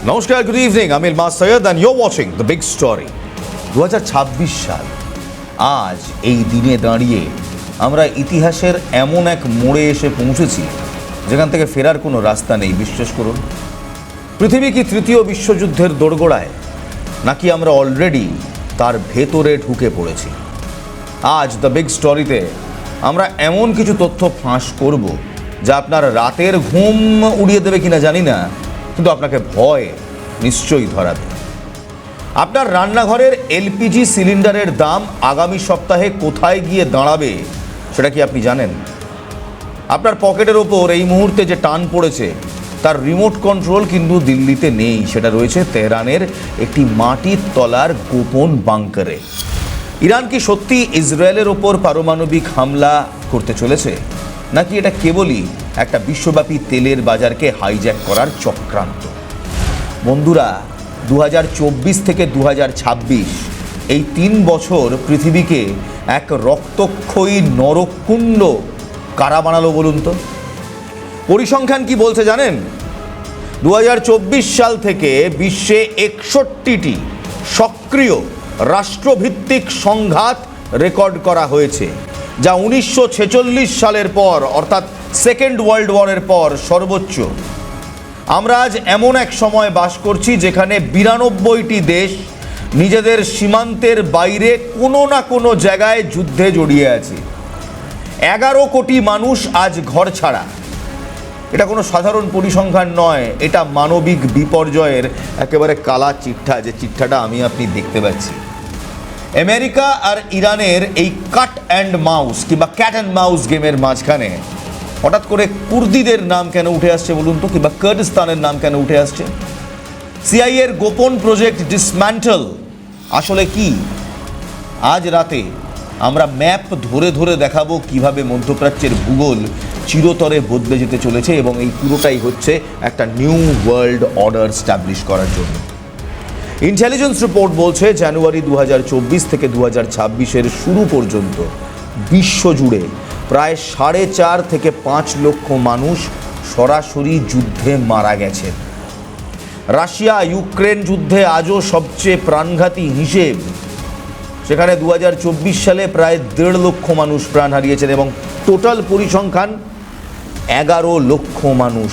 নমস্কার, good evening. আমি Ilmas Syed and you are watching the big story. 2026 সাল, আজ এই দিনে দাঁড়িয়ে আমরা ইতিহাসের এমন এক মোড়ে এসে পৌঁছেছি যেখান থেকে ফেরার কোনো রাস্তা নেই। বিশ্বাস করুন, পৃথিবী কি তৃতীয় বিশ্বযুদ্ধের দোরগোড়ায়, নাকি আমরা অলরেডি তার ভেতরে ঢুকে পড়েছি? আজ দ্য বিগ স্টোরিতে আমরা এমন কিছু তথ্য ফাঁস করব যা আপনার রাতের ঘুম উড়িয়ে দেবে কিনা জানি না, কিন্তু আপনাকে ভয় নিশ্চয়ই ধরাবে। আপনার রান্নাঘরের এলপিজি সিলিন্ডারের দাম আগামী সপ্তাহে কোথায় গিয়ে দাঁড়াবে সেটা কি আপনি জানেন? আপনার পকেটের ওপর এই মুহূর্তে যে টান পড়েছে তার রিমোট কন্ট্রোল কিন্তু দিল্লিতে নেই, সেটা রয়েছে তেহরানের একটি মাটির তলার গোপন বাংকারে। ইরান কি সত্যি ইসরায়েলের ওপর পারমাণবিক হামলা করতে চলেছে, নাকি এটা কেবলই একটা বিশ্বব্যাপী তেলের বাজারকে হাইজ্যাক করার চক্রান্ত? বন্ধুরা, 2024 থেকে 2026 এই 3 বছর পৃথিবীকে এক রক্তক্ষয়ী নরকুণ্ড কারা বানালো বলুন তো? পরিসংখ্যান কি বলছে জানেন? 2024 সাল থেকে বিশ্বে 61টি সক্রিয় রাষ্ট্রভিত্তিক সংঘাত রেকর্ড করা হয়েছে, যা 1946 সালের পর অর্থাৎ সেকেন্ড ওয়ার্ল্ড ওয়ারের পর সর্বোচ্চ। আমরা আজ এমন এক সময় বাস করছি যেখানে 92টি দেশ নিজেদের সীমান্তের বাইরে কোনো না কোনো জায়গায় যুদ্ধে জড়িয়ে আছে। 11 কোটি মানুষ আজ ঘর ছাড়া। এটা কোনো সাধারণ পরিসংখ্যান নয়, এটা মানবিক বিপর্যয়ের একেবারে কালা চিঠ্ঠা, যে চিঠ্ঠাটা আমি আপনি দেখতে পাচ্ছি। আমেরিকা আর ইরানের এই কাট অ্যান্ড মাউস কিংবা ক্যাট অ্যান্ড মাউস গেমের মাঝখানে হঠাৎ করে কুর্দিদের নাম কেন উঠে আসছে বলুন তো, কিংবা কুর্দিস্তানের নাম কেন উঠে আসছে? সিআইএর গোপন প্রজেক্ট ডিসম্যান্টল আসলে কি? আজ রাতে আমরা ম্যাপ ধরে ধরে দেখাবো কিভাবে মধ্যপ্রাচ্যের ভূগোল চিরতরে বদলে যেতে চলেছে, এবং এই পুরোটাই হচ্ছে একটা নিউ ওয়ার্ল্ড অর্ডার স্ট্যাবলিশ করার জন্য। ইন্টেলিজেন্স রিপোর্ট বলছে জানুয়ারি 2024 থেকে 2026-এর শুরু পর্যন্ত বিশ্বজুড়ে প্রায় 4.5 থেকে 5 লক্ষ মানুষ সরাসরি যুদ্ধে মারা গেছেন। রাশিয়া ইউক্রেন যুদ্ধে আজও সবচেয়ে প্রাণঘাতী হিসেব, সেখানে 2024 সালে প্রায় 1.5 লক্ষ মানুষ প্রাণ হারিয়েছেন, এবং টোটাল পরিসংখ্যান 11 লক্ষ মানুষ।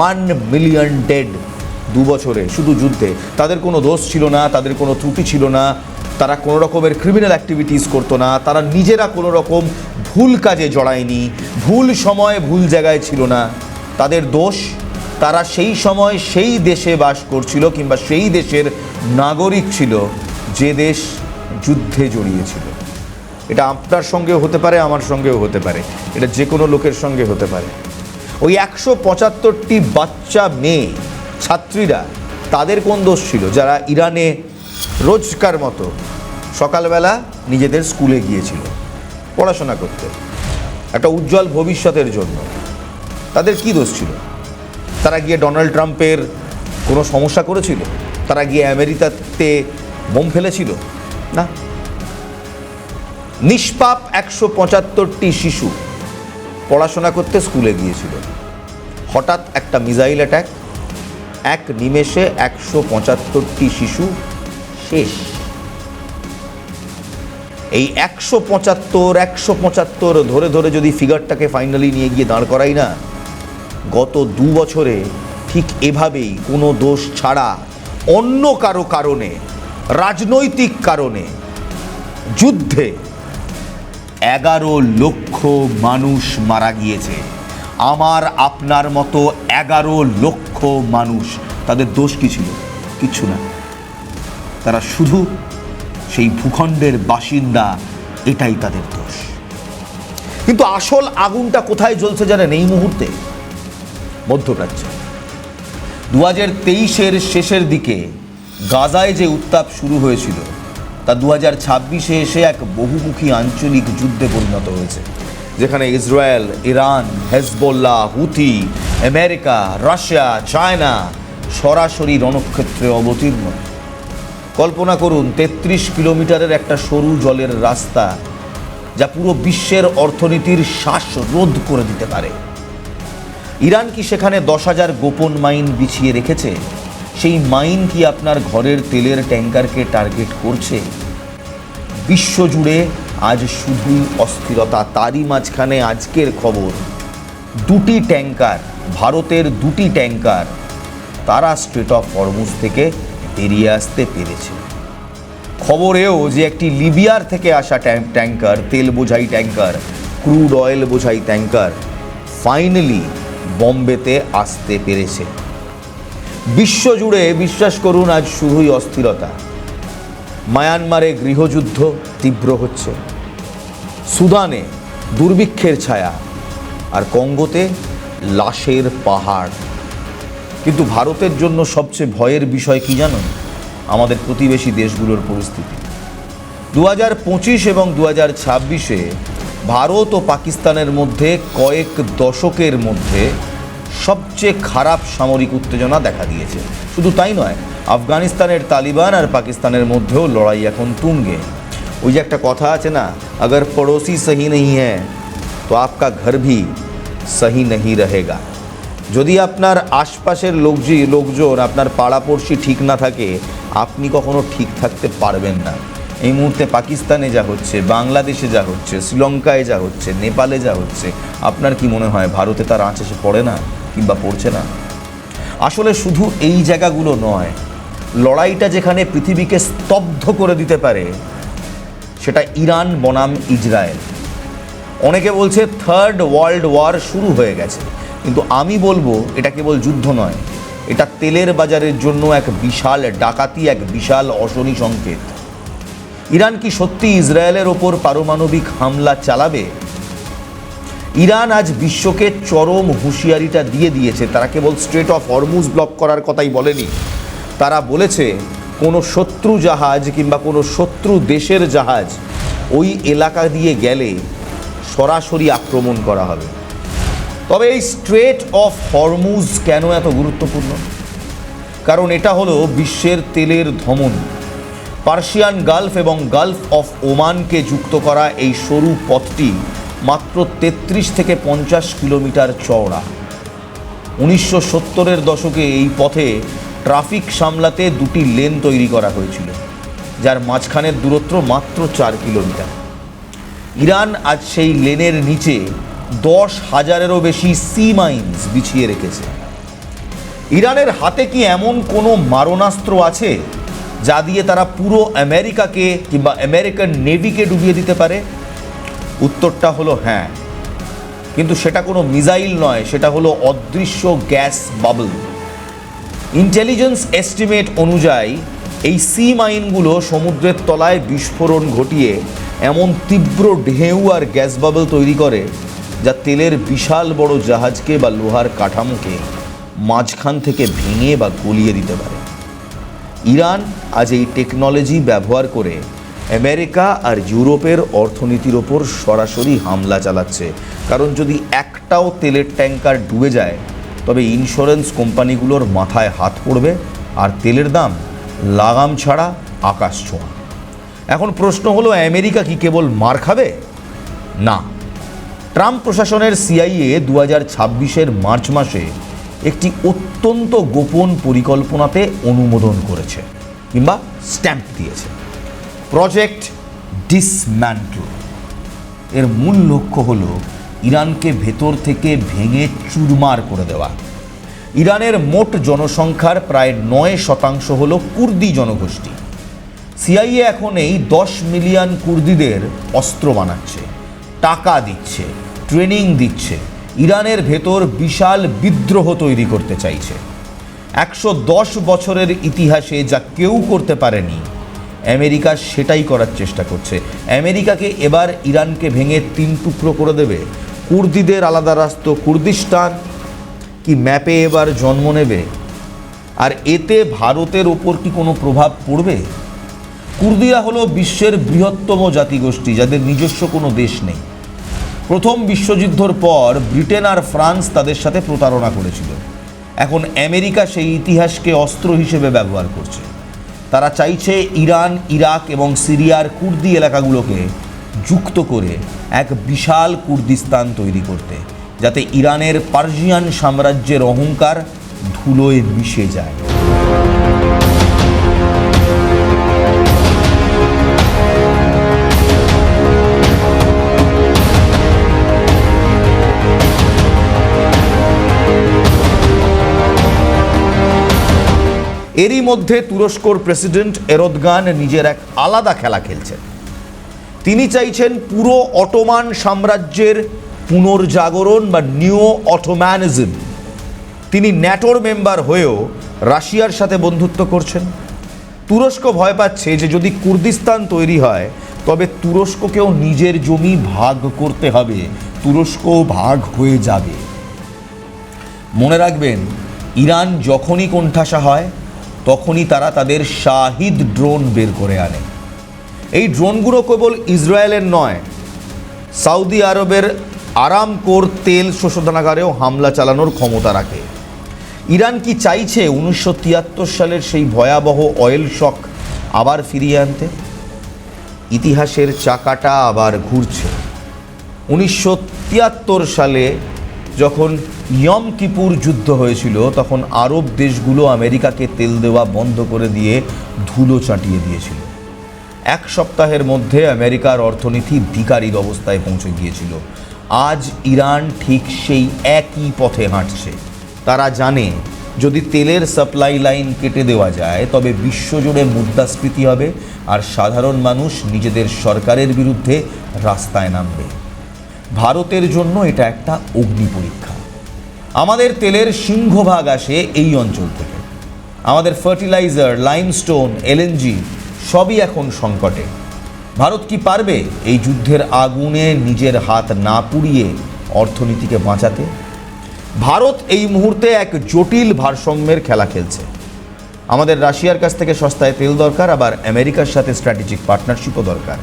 1 মিলিয়ন ডেড 2 বছরে শুধু যুদ্ধে। তাদের কোনো দোষ ছিল না, তাদের কোনো ত্রুটি ছিল না, তারা কোনো রকমের ক্রিমিনাল অ্যাক্টিভিটিস করতো না, তারা নিজেরা কোনো রকম ভুল কাজে জড়ায়নি, ভুল সময়ে ভুল জায়গায় ছিল না। তাদের দোষ, তারা সেই সময় সেই দেশে বাস করছিল কিংবা সেই দেশের নাগরিক ছিল যে দেশ যুদ্ধে জড়িয়েছিল। এটা আপনার সঙ্গেও হতে পারে, আমার সঙ্গেও হতে পারে, এটা যে কোনো লোকের সঙ্গে হতে পারে। ওই 175টি বাচ্চা মেয়ে ছাত্রীরা, তাদের কোন দোষ ছিল যারা ইরানে রোজকার মতো সকালবেলা নিজেদের স্কুলে গিয়েছিল পড়াশোনা করতে একটা উজ্জ্বল ভবিষ্যতের জন্য? তাদের কি দোষ ছিল? তারা গিয়ে ডোনাল্ড ট্রাম্পের কোনো সমস্যা করেছিল? তারা গিয়ে আমেরিকাতে বোম ফেলেছিল? না। নিষ্পাপ 175টি শিশু পড়াশোনা করতে স্কুলে গিয়েছিল। হঠাৎ একটা মিসাইল অ্যাটাক, এক নিমেষে 175টি শিশু শেষ। এই 175 ধরে ধরে যদি ফিগারটাকে ফাইনালি নিয়ে গিয়ে দাঁড় করাই না, গত 2 বছরে ঠিক এভাবেই কোনো দোষ ছাড়া অন্য কারো কারণে, রাজনৈতিক কারণে যুদ্ধে 11 লক্ষ মানুষ মারা গিয়েছে। আমার আপনার মতো 11 লক্ষ মানুষ। তাদের দোষ কি ছিল? কিচ্ছু না। তারা শুধু সেই ভূখণ্ডের বাসিন্দা, এটাই তাদের দোষ। কিন্তু আসল আগুনটা কোথায় জ্বলছে জানেন এই মুহূর্তে? মধ্যপ্রাচ্যে। 2023-এর শেষের দিকে গাজায় যে উত্তাপ শুরু হয়েছিল তা 2026-এ এসে এক বহুমুখী আঞ্চলিক যুদ্ধে পরিণত হয়েছে, যেখানে Israel, Iran, Hezbollah, Houthi, America, Russia, China সরাসরি রণক্ষেত্রে অবতীর্ণ। কল্পনা করুন 33 কিলোমিটারের একটা সরু জলের রাস্তা, যা পুরো বিশ্বের অর্থনীতির শ্বাসরোধ করে দিতে পারে। ইরান কি সেখানে 10,000 গোপন মাইন বিছিয়ে রেখেছে? সেই মাইন কি আপনার ঘরের তেলের ট্যাঙ্কারকে টার্গেট করছে? বিশ্বজুড়ে আজ শুধুই অস্থিরতা। তারই মাঝখানে আজকের খবর, দুটি ট্যাঙ্কার, ভারতের দুটি ট্যাঙ্কার, তারা স্ট্রেট অফ হরমুজ থেকে বেরিয়ে আসতে পেরেছে। খবরেও যে একটি লিবিয়ার থেকে আসা ট্যাঙ্কার, তেল বোঝাই ট্যাঙ্কার, ক্রুড অয়েল বোঝাই ট্যাঙ্কার, ফাইনালি বম্বেতে আসতে পেরেছে। বিশ্বজুড়ে বিশ্বাস করুন আজ শুধুই অস্থিরতা। মায়ানমারে গৃহযুদ্ধ তীব্র হচ্ছে, সুদানে দুর্ভিক্ষের ছায়া, আর কঙ্গোতে লাশের পাহাড়। কিন্তু ভারতের জন্য সবচেয়ে ভয়ের বিষয় কি জানুন? আমাদের প্রতিবেশী দেশগুলোর পরিস্থিতি। 2025 এবং 2026-এ ভারত ও পাকিস্তানের মধ্যে কয়েক দশকের মধ্যে সবচেয়ে খারাপ সামরিক উত্তেজনা দেখা দিয়েছে। শুধু তাই নয়, আফগানিস্তানের তালিবান আর পাকিস্তানের মধ্যেও লড়াই এখন তুঙ্গে। ওই যে একটা কথা আছে না, আগর পড়োসি সহি নেই হ্যাঁ তো আপকা ঘর ভি সহি নেই রহেগা। যদি আপনার আশপাশের লোকজন, আপনার পাড়াপড়শি ঠিক না থাকে, আপনি কখনো ঠিক থাকতে পারবেন না। এই মুহূর্তে পাকিস্তানে যা হচ্ছে, বাংলাদেশে যা হচ্ছে, শ্রীলঙ্কায় যা হচ্ছে, নেপালে যা হচ্ছে, আপনার কি মনে হয় ভারতে তার আঁচ এসে পড়ে না কিংবা পড়ছে না? আসলে শুধু এই জায়গাগুলো নয়, লড়াইটা যেখানে পৃথিবীকে স্তব্ধ করে দিতে পারে সেটা ইরান বনাম ইসরায়েল। অনেকে বলছে থার্ড ওয়ার্ল্ড ওয়ার শুরু হয়ে গেছে, কিন্তু আমি বলবো এটা কেবল যুদ্ধ নয়, এটা তেলের বাজারের জন্য এক বিশাল ডাকাতি, এক বিশাল অশনি সংকেত। ইরান কি সত্যি ইসরায়েলের ওপর পারমাণবিক হামলা চালাবে? ইরান আজ বিশ্বকে চরম হুঁশিয়ারিটা দিয়ে দিয়েছে। তারা কেবল স্ট্রেট অফ হরমুজ ব্লক করার কথাই বলেনি, তারা বলেছে কোনো শত্রু জাহাজ কিংবা কোনো শত্রু দেশের জাহাজ ওই এলাকা দিয়ে গেলে সরাসরি আক্রমণ করা হবে। তবে এই স্ট্রেট অফ হরমুজ কেন এত গুরুত্বপূর্ণ? কারণ এটা হলো বিশ্বের তেলের ধমনী। পার্সিয়ান গালফ এবং গালফ অফ ওমানকে যুক্ত করা এই সরু পথটি মাত্র 33 থেকে 50 কিলোমিটার চওড়া। 1970-এর দশকে এই পথে ট্রাফিক সামলাতে দুটি লেন তৈরি করা হয়েছিল, যার মাঝখানের দূরত্ব মাত্র 4 কিলোমিটার। ইরান আজ সেই লেনের নিচে 10,000-এরও বেশি সি মাইন্স বিছিয়ে রেখেছে। ইরানের হাতে কি এমন কোনো মারণাস্ত্র আছে যা দিয়ে তারা পুরো আমেরিকাকে কিংবা আমেরিকান নেভিকে ডুবিয়ে দিতে পারে? উত্তরটা হলো হ্যাঁ, কিন্তু সেটা কোনো মিসাইল নয়, সেটা হলো অদৃশ্য গ্যাস বাবল। ইন্টেলিজেন্স এস্টিমেট অনুযায়ী এই সি মাইনগুলো সমুদ্রের তলায় বিস্ফোরণ ঘটিয়ে এমন তীব্র ঢেউ আর গ্যাস বাবল তৈরি করে যা তেলের বিশাল বড় জাহাজকে বা লোহার কাঠামোকে মাঝখান থেকে ভেঙে বা গলিয়ে দিতে পারে। ইরান আজ এই টেকনোলজি ব্যবহার করে আমেরিকা আর ইউরোপের অর্থনীতির ওপর সরাসরি হামলা চালাচ্ছে। কারণ যদি একটাও তেলের ট্যাঙ্কার ডুবে যায় তবে ইন্স্যুরেন্স কোম্পানিগুলোর মাথায় হাত পড়বে আর তেলের দাম লাগাম ছাড়া আকাশ ছোঁয়া। এখন প্রশ্ন হলো, আমেরিকা কি কেবল মার খাবে? না, ট্রাম্প প্রশাসনের সিআইএ 2026-এর মার্চ মাসে একটি অত্যন্ত গোপন পরিকল্পনাতে অনুমোদন করেছে কিংবা স্ট্যাম্প দিয়েছে, প্রজেক্ট ডিসম্যান্টল। এর মূল লক্ষ্য হলো ইরানকে ভেতর থেকে ভেঙে চুরমার করে দেওয়া। ইরানের মোট জনসংখ্যার প্রায় 9% হলো কুর্দি জনগোষ্ঠী। সিআইএ এখন এই 10 মিলিয়ন কুর্দিদের অস্ত্র বানাচ্ছে, টাকা দিচ্ছে, ট্রেনিং দিচ্ছে, ইরানের ভেতর বিশাল বিদ্রোহ তৈরি করতে চাইছে। 110 বছরের ইতিহাসে যা কেউ করতে পারেনি, আমেরিকা সেটাই করার চেষ্টা করছে। আমেরিকাকে এবার ইরানকে ভেঙে 3 টুকরো করে দেবে। কুর্দিদের আলাদা রাষ্ট্র কুর্দিস্তান কি ম্যাপে এবার জন্ম নেবে? আর এতে ভারতের ওপর কি কোনো প্রভাব পড়বে? কুর্দিরা হলো বিশ্বের বৃহত্তম জাতিগোষ্ঠী, যাদের নিজস্ব কোনো দেশ নেই। প্রথম বিশ্বযুদ্ধের পর ব্রিটেন আর ফ্রান্স তাদের সাথে প্রতারণা করেছিল। এখন আমেরিকা সেই ইতিহাসকে অস্ত্র হিসেবে ব্যবহার করছে। তারা চাইছে ইরান, ইরাক এবং সিরিয়ার কুর্দি এলাকাগুলোকে যুক্ত করে এক বিশাল কুর্দিস্তান তৈরি করতে, যাতে ইরানের পার্সিয়ান সাম্রাজ্যের অহংকার ধুলোয় মিশে যায়। এরই মধ্যে তুরস্কর প্রেসিডেন্ট এরদগান নিজের এক আলাদা খেলা খেলছেন। তিনি চাইছেন পুরো অটোমান সাম্রাজ্যের পুনর্জাগরণ বা নিউ অটোম্যানিজম। তিনি ন্যাটোর মেম্বার হয়েও রাশিয়ার সাথে বন্ধুত্ব করছেন। তুরস্ক ভয় পাচ্ছে যে যদি কুর্দিস্তান তৈরি হয় তবে তুরস্ককেও নিজের জমি ভাগ করতে হবে, তুরস্কও ভাগ হয়ে যাবে। মনে রাখবেন, ইরান যখনই কোণঠাসা হয় তখনই তারা তাদের শাহিদ ড্রোন বের করে আনে। এই ড্রোনগুলো কেবল ইসরায়েলের নয়, সৌদি আরবের আরামকোর তেল শোধনাগারেও হামলা চালানোর ক্ষমতা রাখে। ইরান কি চাইছে 1973 সালের সেই ভয়াবহ অয়েল শক আবার ফিরিয়ে আনতে? ইতিহাসের চাকাটা আবার ঘুরছে। 1973 সালে যখন ইয়ম কিপুর যুদ্ধ হয়েছিল তখন আরব দেশগুলো আমেরিকাকে তেল দেওয়া বন্ধ করে দিয়ে ধুলো চাটিয়ে দিয়েছিল। এক সপ্তাহের মধ্যে আমেরিকার অর্থনীতি ভিখারির অবস্থায় পৌঁছে গিয়েছিল। আজ ইরান ঠিক সেই একই পথে হাঁটছে। তারা জানে যদি তেলের সাপ্লাই লাইন কেটে দেওয়া যায় তবে বিশ্বজুড়ে মুদ্রাস্ফীতি হবে আর সাধারণ মানুষ নিজেদের সরকারের বিরুদ্ধে রাস্তায় নামবে। ভারতের জন্য এটা একটা অগ্নি পরীক্ষা। আমাদের তেলের সিংহভাগ আসে এই অঞ্চল থেকে। আমাদের ফার্টিলাইজার, লাইমস্টোন, এলএনজি সবই এখন সংকটে। ভারত কি পারবে এই যুদ্ধের আগুনে নিজের হাত না পুড়িয়ে অর্থনীতিকে বাঁচাতে? ভারত এই মুহূর্তে এক জটিল ভারসাম্যের খেলা খেলছে। আমাদের রাশিয়ার কাছ থেকে সস্তায় তেল দরকার, আবার আমেরিকার সাথে স্ট্র্যাটেজিক পার্টনারশিপও দরকার।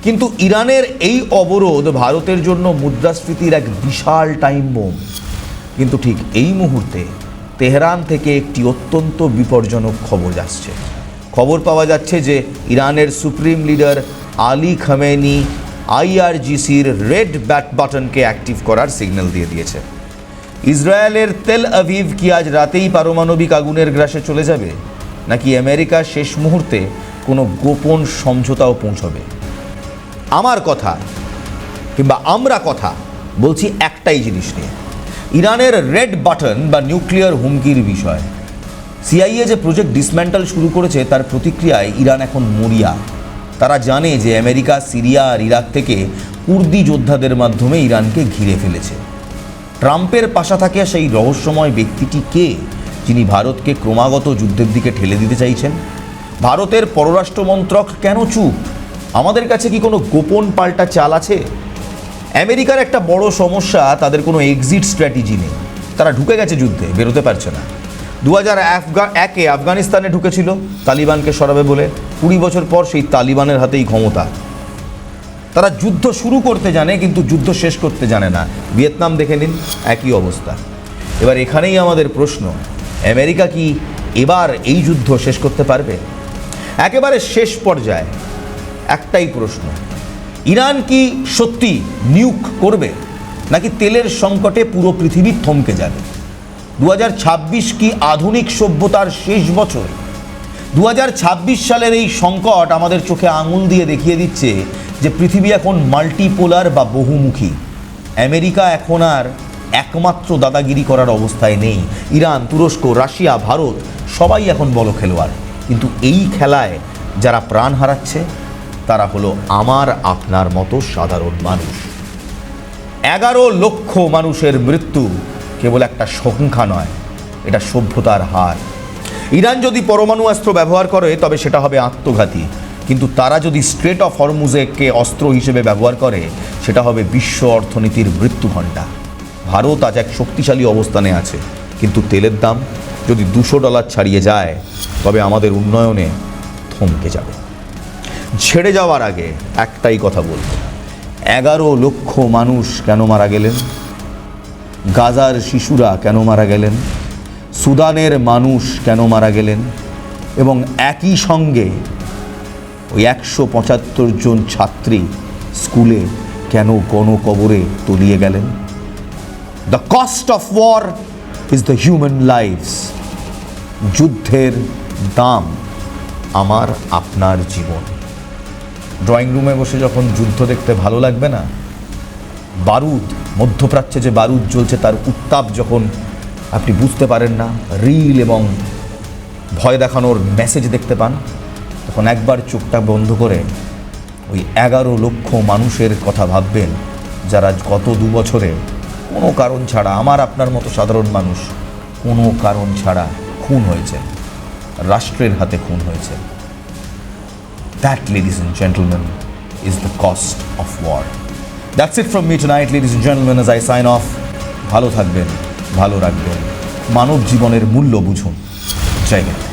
কিন্তু ইরানের এই অবরোধ ভারতের জন্য মুদ্রাস্ফীতির এক বিশাল টাইম বোম। কিন্তু ঠিক এই মুহূর্তে তেহরান থেকে একটি অত্যন্ত বিপজ্জনক খবর আসছে। খবর পাওয়া যাচ্ছে যে ইরানের সুপ্রিম লিডার আলী খামেনি আইআরজিসির রেড বাটনকে অ্যাক্টিভ করার সিগন্যাল দিয়ে দিয়েছে। ইসরায়েলের তেল আভিভ কি আজ রাতেই পারমাণবিক আগুনের গ্রাসে চলে যাবে, নাকি আমেরিকা শেষ মুহূর্তে কোনো গোপন সমঝোতাও পৌঁছবে? আমার কথা কিংবা আমরা কথা বলছি একটাই জিনিস নিয়ে, ইরানের রেড বাটন বা নিউক্লিয়ার হুমকির বিষয়। সিআইএ যে প্রজেক্ট ডিসম্যান্টল শুরু করেছে তার প্রতিক্রিয়ায় ইরান এখন মরিয়া। তারা জানে যে আমেরিকা সিরিয়া আর ইরাক থেকে কুর্দি যোদ্ধাদের মাধ্যমে ইরানকে ঘিরে ফেলেছে। ট্রাম্পের পাশা থাকে সেই রহস্যময় ব্যক্তিটি কে, যিনি ভারতকে ক্রমাগত যুদ্ধের দিকে ঠেলে দিতে চাইছেন? ভারতের পররাষ্ট্র মন্ত্রক কেন চুপ? আমাদের কাছে কি কোনো গোপন পাল্টা চাল আছে? আমেরিকার একটা বড় সমস্যা, তাদের কোনো এক্সিট স্ট্র্যাটেজি নেই। তারা ঢুকে গেছে যুদ্ধে, বেরোতে পারছে না। 2001-এ আফগানিস্তানে ঢুকেছিল তালিবানকে সরাবে বলে। 20 বছর পর সেই তালিবানের হাতেই ক্ষমতা। তারা যুদ্ধ শুরু করতে জানে কিন্তু যুদ্ধ শেষ করতে জানে না। ভিয়েতনাম দেখে নিন, একই অবস্থা। এবার এখানেই আমাদের প্রশ্ন, আমেরিকা কি এবার এই যুদ্ধ শেষ করতে পারবে? একেবারে শেষ পর্যায়ে একটাই প্রশ্ন, ইরান কি সত্যি নিউক করবে, নাকি তেলের সংকটে পুরো পৃথিবী থমকে যাবে? 2026 কি আধুনিক সভ্যতার শেষ বছর? 2026 সালের এই সংকট আমাদের চোখে আঙুল দিয়ে দেখিয়ে দিচ্ছে যে পৃথিবী এখন মাল্টিপোলার বা বহুমুখী। আমেরিকা এখন আর একমাত্র দাদাগিরি করার অবস্থায় নেই। ইরান, তুরস্ক, রাশিয়া, ভারত সবাই এখন বড় খেলোয়াড়। কিন্তু এই খেলায় যারা প্রাণ হারাচ্ছে তারা হলো আমার আপনার মতো সাধারণ মানুষ। 11 লক্ষ মানুষের মৃত্যু কেবল একটা সংখ্যা নয়, এটা সভ্যতার হার। ইরান যদি পরমাণু অস্ত্র ব্যবহার করে তবে সেটা হবে আত্মঘাতী, কিন্তু তারা যদি স্ট্রেট অফ হরমুজকে অস্ত্র হিসেবে ব্যবহার করে সেটা হবে বিশ্ব অর্থনীতির মৃত্যু ঘণ্টা। ভারত আজ এক শক্তিশালী অবস্থানে আছে, কিন্তু তেলের দাম যদি $200 ছাড়িয়ে যায় তবে আমাদের উন্নয়নে থমকে যাবে। ছেড়ে যাওয়ার আগে একটাই কথা বলব, 11 লক্ষ মানুষ কেন মারা গেলেন? গাজার শিশুরা কেন মারা গেলেন? সুদানের মানুষ কেন মারা গেলেন? এবং একই সঙ্গে ওই 175 জন ছাত্রী স্কুলে কেন গণকবরে তলিয়ে গেলেন? The cost of war is the human lifes. যুদ্ধের দাম আমার আপনার জীবন। ড্রয়িং রুমে বসে যখন যুদ্ধ দেখতে ভালো লাগবে না, বারুদ, মধ্যপ্রাচ্যে যে বারুদ জ্বলছে তার উত্তাপ যখন আপনি বুঝতে পারেন না, রিল এবং ভয় দেখানোর মেসেজ দেখতে পান, তখন একবার চোখটা বন্ধ করে ওই 11 লক্ষ মানুষের কথা ভাববেন যারা গত 2 বছরে কোনো কারণ ছাড়া, আমার আপনার মতো সাধারণ মানুষ কোনো কারণ ছাড়া খুন হয়েছে, রাষ্ট্রের হাতে খুন হয়েছে। That, ladies and gentlemen, is the cost of war. That's it from me tonight, ladies and gentlemen, as I sign off. ভালো থাকবেন, ভালো রাখবেন, মানব জীবনের মূল্য বুঝুন। জয় হিন্দ।